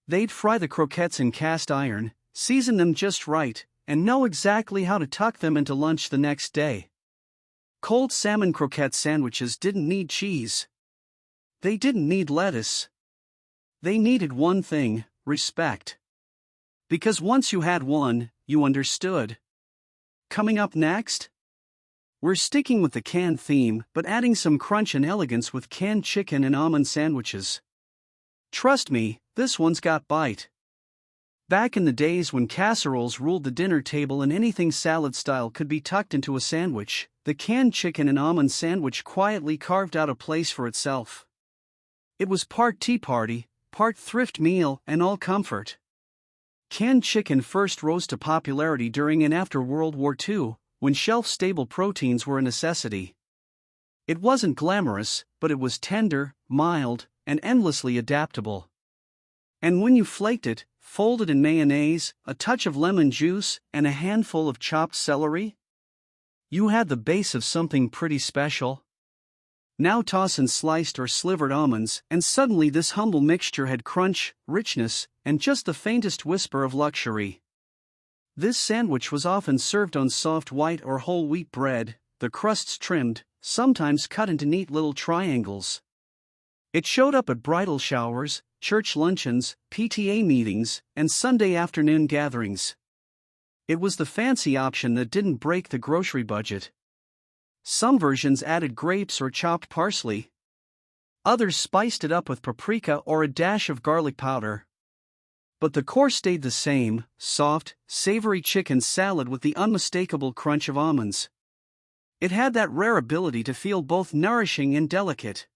They'd fry the croquettes in cast iron, season them just right, and know exactly how to tuck them into lunch the next day. Cold salmon croquette sandwiches didn't need cheese. They didn't need lettuce. They needed one thing: respect. Because once you had one, you understood. Coming up next? We're sticking with the canned theme, but adding some crunch and elegance with canned chicken and almond sandwiches. Trust me, this one's got bite. Back in the days when casseroles ruled the dinner table and anything salad style could be tucked into a sandwich, the canned chicken and almond sandwich quietly carved out a place for itself. It was part tea party, part thrift meal, and all comfort. Canned chicken first rose to popularity during and after World War II, when shelf-stable proteins were a necessity. It wasn't glamorous, but it was tender, mild, and endlessly adaptable. And when you flaked it, folded in mayonnaise, a touch of lemon juice, and a handful of chopped celery, you had the base of something pretty special. Now toss in sliced or slivered almonds, and suddenly this humble mixture had crunch, richness, and just the faintest whisper of luxury. This sandwich was often served on soft white or whole wheat bread, the crusts trimmed, sometimes cut into neat little triangles. It showed up at bridal showers, church luncheons, PTA meetings, and Sunday afternoon gatherings. It was the fancy option that didn't break the grocery budget. Some versions added grapes or chopped parsley. Others spiced it up with paprika or a dash of garlic powder. But the core stayed the same: soft, savory chicken salad with the unmistakable crunch of almonds. It had that rare ability to feel both nourishing and delicate.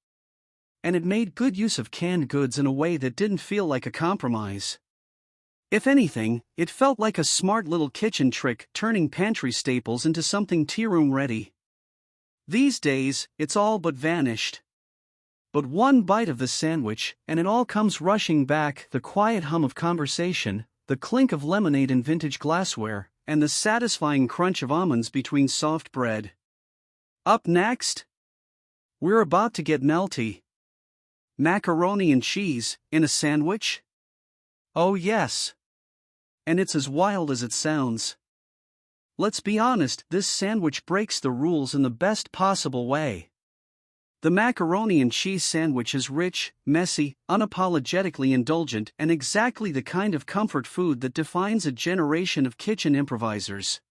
And it made good use of canned goods in a way that didn't feel like a compromise. If anything, it felt like a smart little kitchen trick turning pantry staples into something tea-room ready. These days, it's all but vanished. But one bite of the sandwich, and it all comes rushing back: the quiet hum of conversation, the clink of lemonade in vintage glassware, and the satisfying crunch of almonds between soft bread. Up next, we're about to get melty. Macaroni and cheese in a sandwich? Oh yes. And it's as wild as it sounds. Let's be honest, this sandwich breaks the rules in the best possible way. The macaroni and cheese sandwich is rich, messy, unapologetically indulgent, and exactly the kind of comfort food that defines a generation of kitchen improvisers.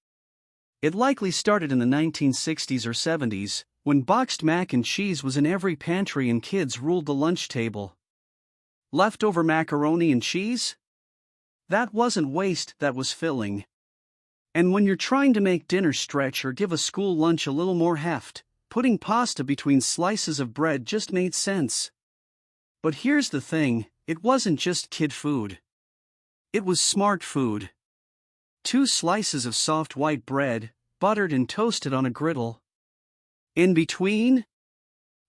It likely started in the 1960s or 70s, when boxed mac and cheese was in every pantry and kids ruled the lunch table. Leftover macaroni and cheese? That wasn't waste, that was filling. And when you're trying to make dinner stretch or give a school lunch a little more heft, putting pasta between slices of bread just made sense. But here's the thing, it wasn't just kid food. It was smart food. 2 slices of soft white bread, buttered and toasted on a griddle. In between,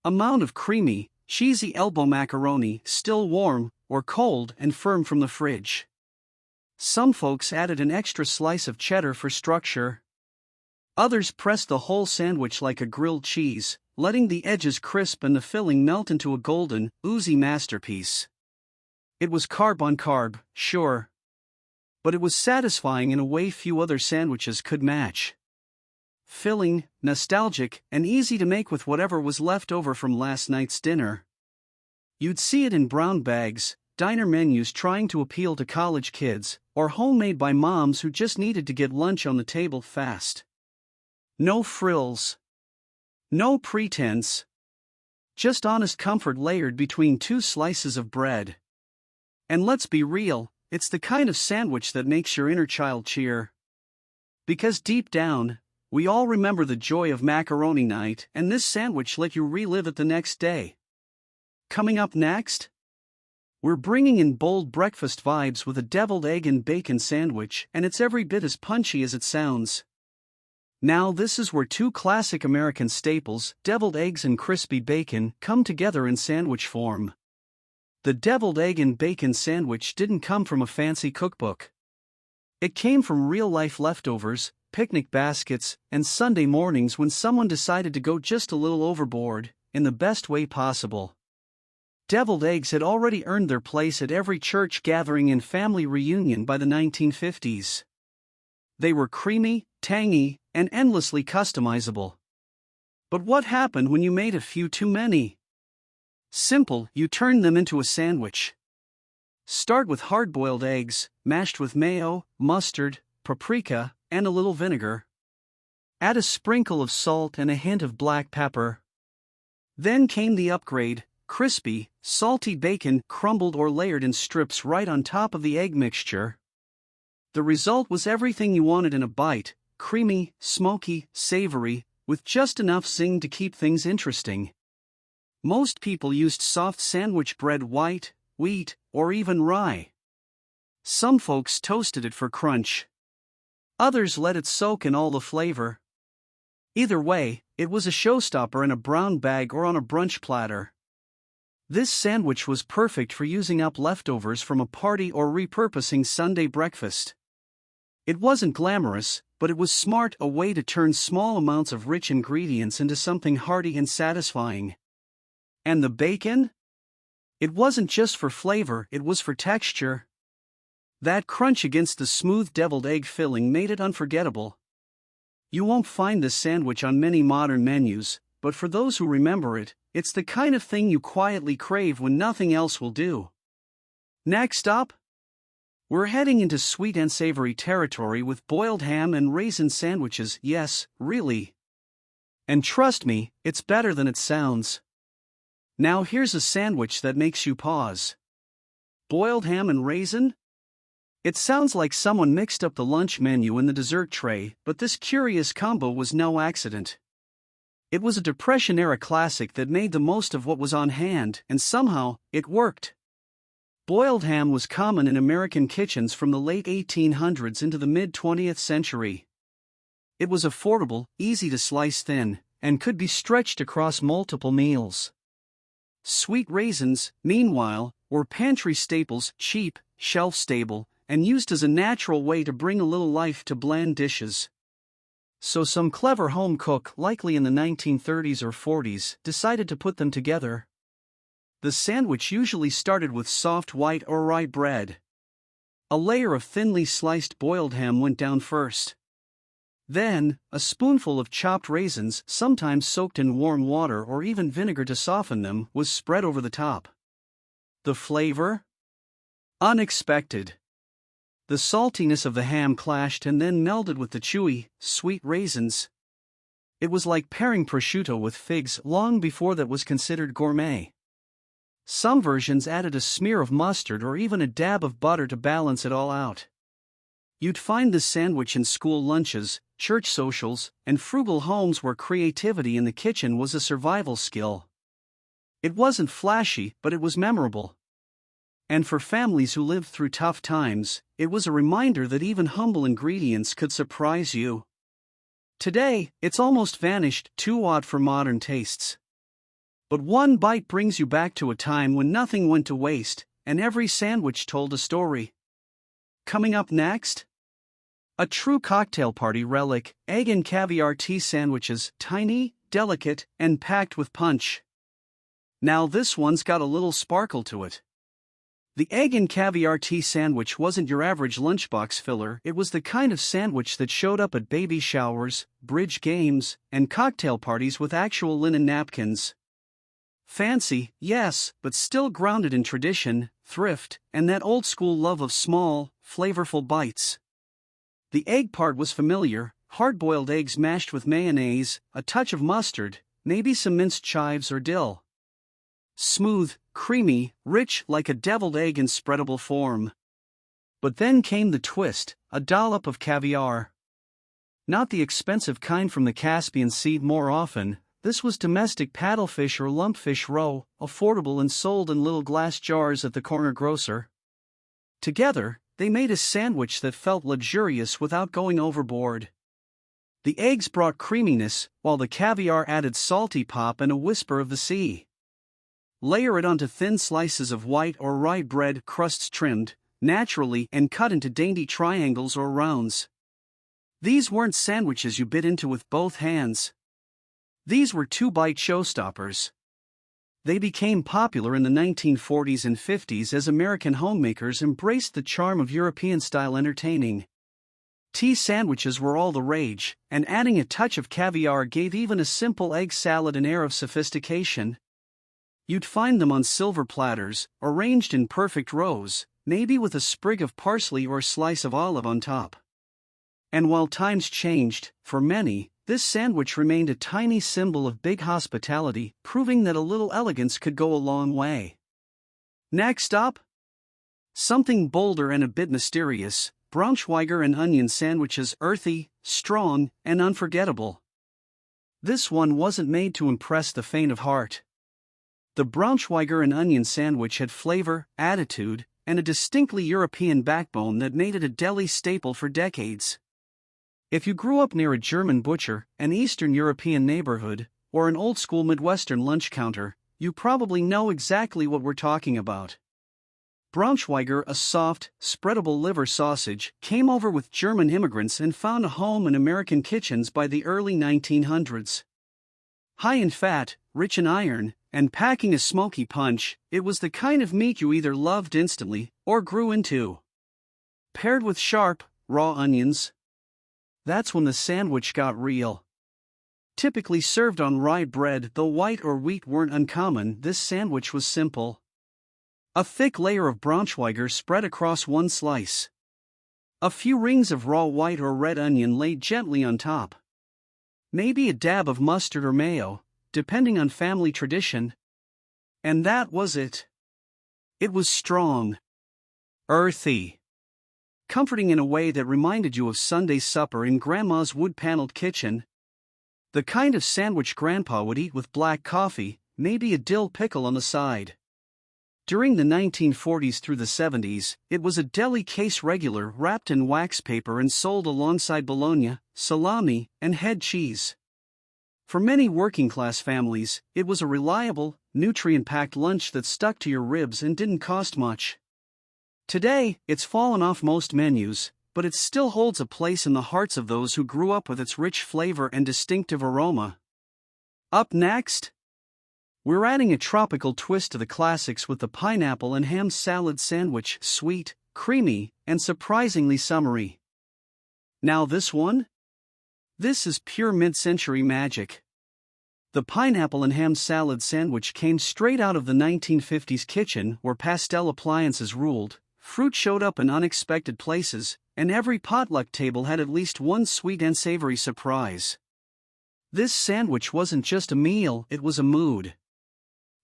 a mound of creamy, cheesy elbow macaroni, still warm, or cold and firm from the fridge. Some folks added an extra slice of cheddar for structure. Others pressed the whole sandwich like a grilled cheese, letting the edges crisp and the filling melt into a golden, oozy masterpiece. It was carb on carb, sure. But it was satisfying in a way few other sandwiches could match. Filling, nostalgic, and easy to make with whatever was left over from last night's dinner. You'd see it in brown bags, diner menus trying to appeal to college kids, or homemade by moms who just needed to get lunch on the table fast. No frills. No pretense. Just honest comfort layered between 2 slices of bread. And let's be real, it's the kind of sandwich that makes your inner child cheer. Because deep down, we all remember the joy of macaroni night, and this sandwich let you relive it the next day. Coming up next, we're bringing in bold breakfast vibes with a deviled egg and bacon sandwich, and it's every bit as punchy as it sounds. Now this is where 2 classic American staples, deviled eggs and crispy bacon, come together in sandwich form. The deviled egg and bacon sandwich didn't come from a fancy cookbook. It came from real-life leftovers, picnic baskets, and Sunday mornings when someone decided to go just a little overboard, in the best way possible. Deviled eggs had already earned their place at every church gathering and family reunion by the 1950s. They were creamy, tangy, and endlessly customizable. But what happened when you made a few too many? Simple, you turned them into a sandwich. Start with hard-boiled eggs, mashed with mayo, mustard, paprika, and a little vinegar. Add a sprinkle of salt and a hint of black pepper. Then came the upgrade: crispy, salty bacon crumbled or layered in strips right on top of the egg mixture. The result was everything you wanted in a bite: creamy, smoky, savory, with just enough zing to keep things interesting. Most people used soft sandwich bread, white, wheat, or even rye. Some folks toasted it for crunch. Others let it soak in all the flavor. Either way, it was a showstopper in a brown bag or on a brunch platter. This sandwich was perfect for using up leftovers from a party or repurposing Sunday breakfast. It wasn't glamorous, but it was smart, a way to turn small amounts of rich ingredients into something hearty and satisfying. And the bacon? It wasn't just for flavor, it was for texture. That crunch against the smooth deviled egg filling made it unforgettable. You won't find this sandwich on many modern menus, but for those who remember it, it's the kind of thing you quietly crave when nothing else will do. Next up, we're heading into sweet and savory territory with boiled ham and raisin sandwiches. Yes, really. And trust me, it's better than it sounds. Now here's a sandwich that makes you pause. Boiled ham and raisin? It sounds like someone mixed up the lunch menu and the dessert tray, but this curious combo was no accident. It was a Depression-era classic that made the most of what was on hand, and somehow, it worked. Boiled ham was common in American kitchens from the late 1800s into the mid-20th century. It was affordable, easy to slice thin, and could be stretched across multiple meals. Sweet raisins, meanwhile, were pantry staples, cheap, shelf-stable, and used as a natural way to bring a little life to bland dishes. So some clever home cook, likely in the 1930s or 40s, decided to put them together. The sandwich usually started with soft white or rye bread. A layer of thinly sliced boiled ham went down first. Then, a spoonful of chopped raisins, sometimes soaked in warm water or even vinegar to soften them, was spread over the top. The flavor? Unexpected. The saltiness of the ham clashed and then melded with the chewy, sweet raisins. It was like pairing prosciutto with figs long before that was considered gourmet. Some versions added a smear of mustard or even a dab of butter to balance it all out. You'd find this sandwich in school lunches, church socials, and frugal homes where creativity in the kitchen was a survival skill. It wasn't flashy, but it was memorable. And for families who lived through tough times, it was a reminder that even humble ingredients could surprise you. Today, it's almost vanished, too odd for modern tastes. But one bite brings you back to a time when nothing went to waste, and every sandwich told a story. Coming up next? A true cocktail party relic, egg and caviar tea sandwiches, tiny, delicate, and packed with punch. Now this one's got a little sparkle to it. The egg and caviar tea sandwich wasn't your average lunchbox filler, it was the kind of sandwich that showed up at baby showers, bridge games, and cocktail parties with actual linen napkins. Fancy, yes, but still grounded in tradition, thrift, and that old-school love of small, flavorful bites. The egg part was familiar, hard-boiled eggs mashed with mayonnaise, a touch of mustard, maybe some minced chives or dill. Smooth, creamy, rich like a deviled egg in spreadable form. But then came the twist, a dollop of caviar. Not the expensive kind from the Caspian Sea more often, this was domestic paddlefish or lumpfish roe, affordable and sold in little glass jars at the corner grocer. Together, they made a sandwich that felt luxurious without going overboard. The eggs brought creaminess, while the caviar added salty pop and a whisper of the sea. Layer it onto thin slices of white or rye bread, crusts trimmed, naturally, and cut into dainty triangles or rounds. These weren't sandwiches you bit into with both hands. These were two-bite showstoppers. They became popular in the 1940s and 50s as American homemakers embraced the charm of European-style entertaining. Tea sandwiches were all the rage, and adding a touch of caviar gave even a simple egg salad an air of sophistication. You'd find them on silver platters, arranged in perfect rows, maybe with a sprig of parsley or a slice of olive on top. And while times changed, for many, this sandwich remained a tiny symbol of big hospitality, proving that a little elegance could go a long way. Next up? Something bolder and a bit mysterious, Braunschweiger and onion sandwiches, earthy, strong, and unforgettable. This one wasn't made to impress the faint of heart. The Braunschweiger and onion sandwich had flavor, attitude, and a distinctly European backbone that made it a deli staple for decades. If you grew up near a German butcher, an Eastern European neighborhood, or an old-school Midwestern lunch counter, you probably know exactly what we're talking about. Braunschweiger, a soft, spreadable liver sausage, came over with German immigrants and found a home in American kitchens by the early 1900s. High in fat, rich in iron, and packing a smoky punch, it was the kind of meat you either loved instantly or grew into. Paired with sharp, raw onions, that's when the sandwich got real. Typically served on rye bread, though white or wheat weren't uncommon, this sandwich was simple. A thick layer of Braunschweiger spread across one slice. A few rings of raw white or red onion laid gently on top. Maybe a dab of mustard or mayo, depending on family tradition. And that was it. It was strong, earthy, comforting in a way that reminded you of Sunday supper in Grandma's wood-paneled kitchen. The kind of sandwich Grandpa would eat with black coffee, maybe a dill pickle on the side. During the 1940s through the 70s, it was a deli case regular wrapped in wax paper and sold alongside bologna, salami, and head cheese. For many working-class families, it was a reliable, nutrient-packed lunch that stuck to your ribs and didn't cost much. Today, it's fallen off most menus, but it still holds a place in the hearts of those who grew up with its rich flavor and distinctive aroma. Up next, we're adding a tropical twist to the classics with the pineapple and ham salad sandwich, sweet, creamy, and surprisingly summery. Now this one? This is pure mid-century magic. The pineapple and ham salad sandwich came straight out of the 1950s kitchen where pastel appliances ruled, fruit showed up in unexpected places, and every potluck table had at least one sweet and savory surprise. This sandwich wasn't just a meal, it was a mood.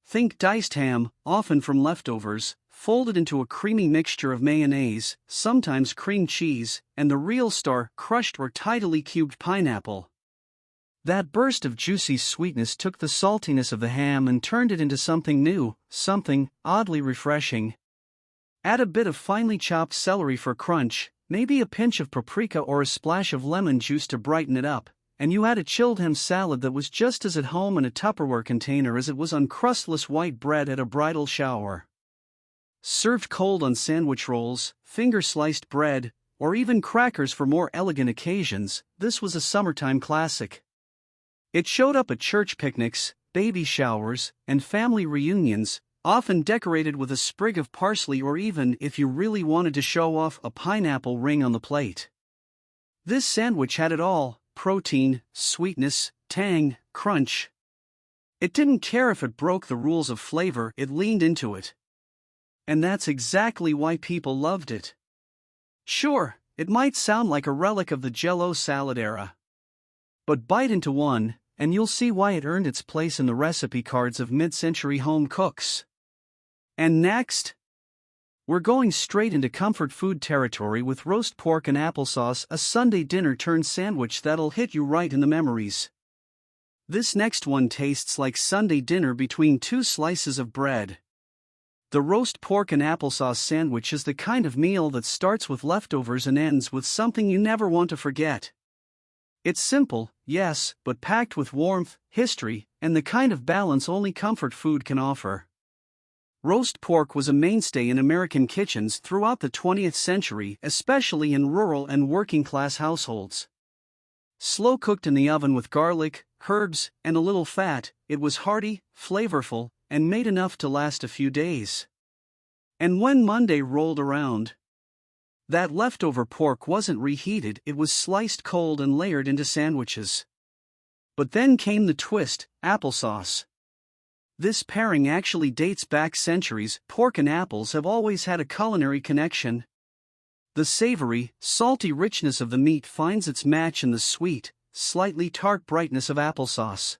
Think diced ham, often from leftovers, folded into a creamy mixture of mayonnaise, sometimes cream cheese, and the real star, crushed or tidily cubed pineapple. That burst of juicy sweetness took the saltiness of the ham and turned it into something new, something oddly refreshing. Add a bit of finely chopped celery for crunch, maybe a pinch of paprika or a splash of lemon juice to brighten it up, and you had a chilled ham salad that was just as at home in a Tupperware container as it was on crustless white bread at a bridal shower. Served cold on sandwich rolls, finger-sliced bread, or even crackers for more elegant occasions, this was a summertime classic. It showed up at church picnics, baby showers, and family reunions, often decorated with a sprig of parsley or even, if you really wanted to show off, a pineapple ring on the plate. This sandwich had it all: protein, sweetness, tang, crunch. It didn't care if it broke the rules of flavor, it leaned into it. And that's exactly why people loved it. Sure, it might sound like a relic of the Jell-O salad era. But bite into one, and you'll see why it earned its place in the recipe cards of mid-century home cooks. And next, we're going straight into comfort food territory with roast pork and applesauce, a Sunday dinner turned sandwich that'll hit you right in the memories. This next one tastes like Sunday dinner between two slices of bread. The roast pork and applesauce sandwich is the kind of meal that starts with leftovers and ends with something you never want to forget. It's simple, yes, but packed with warmth, history, and the kind of balance only comfort food can offer. Roast pork was a mainstay in American kitchens throughout the 20th century, especially in rural and working-class households. Slow-cooked in the oven with garlic, herbs, and a little fat, it was hearty, flavorful, and made enough to last a few days. And when Monday rolled around, that leftover pork wasn't reheated, it was sliced cold and layered into sandwiches. But then came the twist: applesauce. This pairing actually dates back centuries. Pork and apples have always had a culinary connection. The savory, salty richness of the meat finds its match in the sweet, slightly tart brightness of applesauce.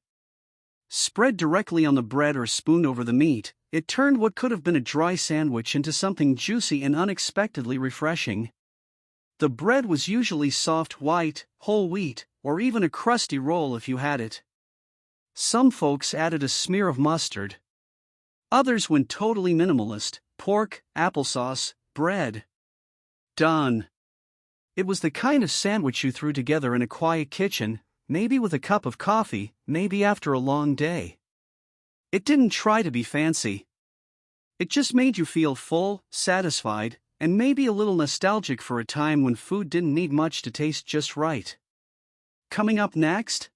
Spread directly on the bread or spooned over the meat, it turned what could have been a dry sandwich into something juicy and unexpectedly refreshing. The bread was usually soft white, whole wheat, or even a crusty roll if you had it. Some folks added a smear of mustard. Others went totally minimalist: pork, applesauce, bread. Done. It was the kind of sandwich you threw together in a quiet kitchen, maybe with a cup of coffee, maybe after a long day. It didn't try to be fancy. It just made you feel full, satisfied, and maybe a little nostalgic for a time when food didn't need much to taste just right. Coming up next,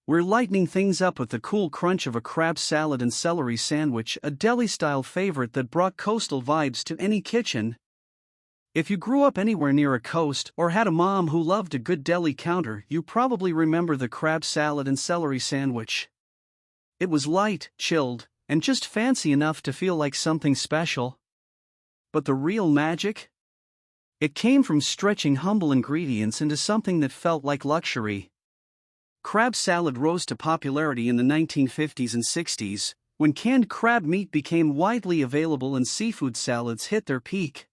we're lightening things up with the cool crunch of a crab salad and celery sandwich, a deli-style favorite that brought coastal vibes to any kitchen. If you grew up anywhere near a coast or had a mom who loved a good deli counter, you probably remember the crab salad and celery sandwich. It was light, chilled, and just fancy enough to feel like something special. But the real magic? It came from stretching humble ingredients into something that felt like luxury. Crab salad rose to popularity in the 1950s and 60s, when canned crab meat became widely available and seafood salads hit their peak.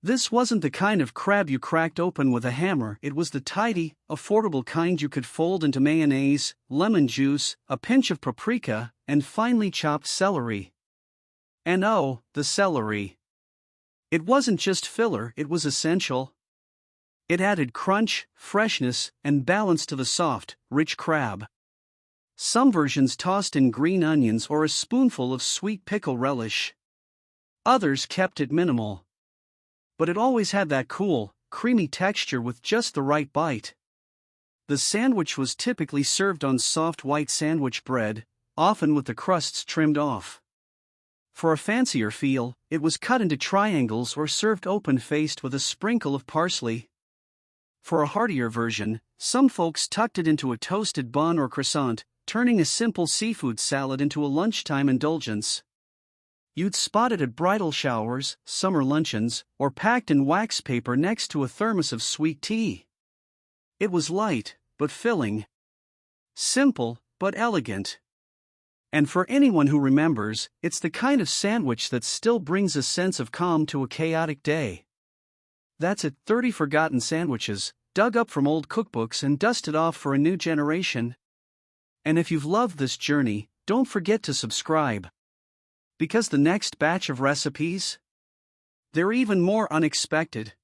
This wasn't the kind of crab you cracked open with a hammer, it was the tidy, affordable kind you could fold into mayonnaise, lemon juice, a pinch of paprika, and finely chopped celery. And oh, the celery. It wasn't just filler, it was essential. It added crunch, freshness, and balance to the soft, rich crab. Some versions tossed in green onions or a spoonful of sweet pickle relish. Others kept it minimal. But it always had that cool, creamy texture with just the right bite. The sandwich was typically served on soft white sandwich bread, often with the crusts trimmed off. For a fancier feel, it was cut into triangles or served open-faced with a sprinkle of parsley. For a heartier version, some folks tucked it into a toasted bun or croissant, turning a simple seafood salad into a lunchtime indulgence. You'd spot it at bridal showers, summer luncheons, or packed in wax paper next to a thermos of sweet tea. It was light, but filling. Simple, but elegant. And for anyone who remembers, it's the kind of sandwich that still brings a sense of calm to a chaotic day. That's it, 30 forgotten sandwiches, dug up from old cookbooks and dusted off for a new generation. And if you've loved this journey, don't forget to subscribe. Because the next batch of recipes, they're even more unexpected.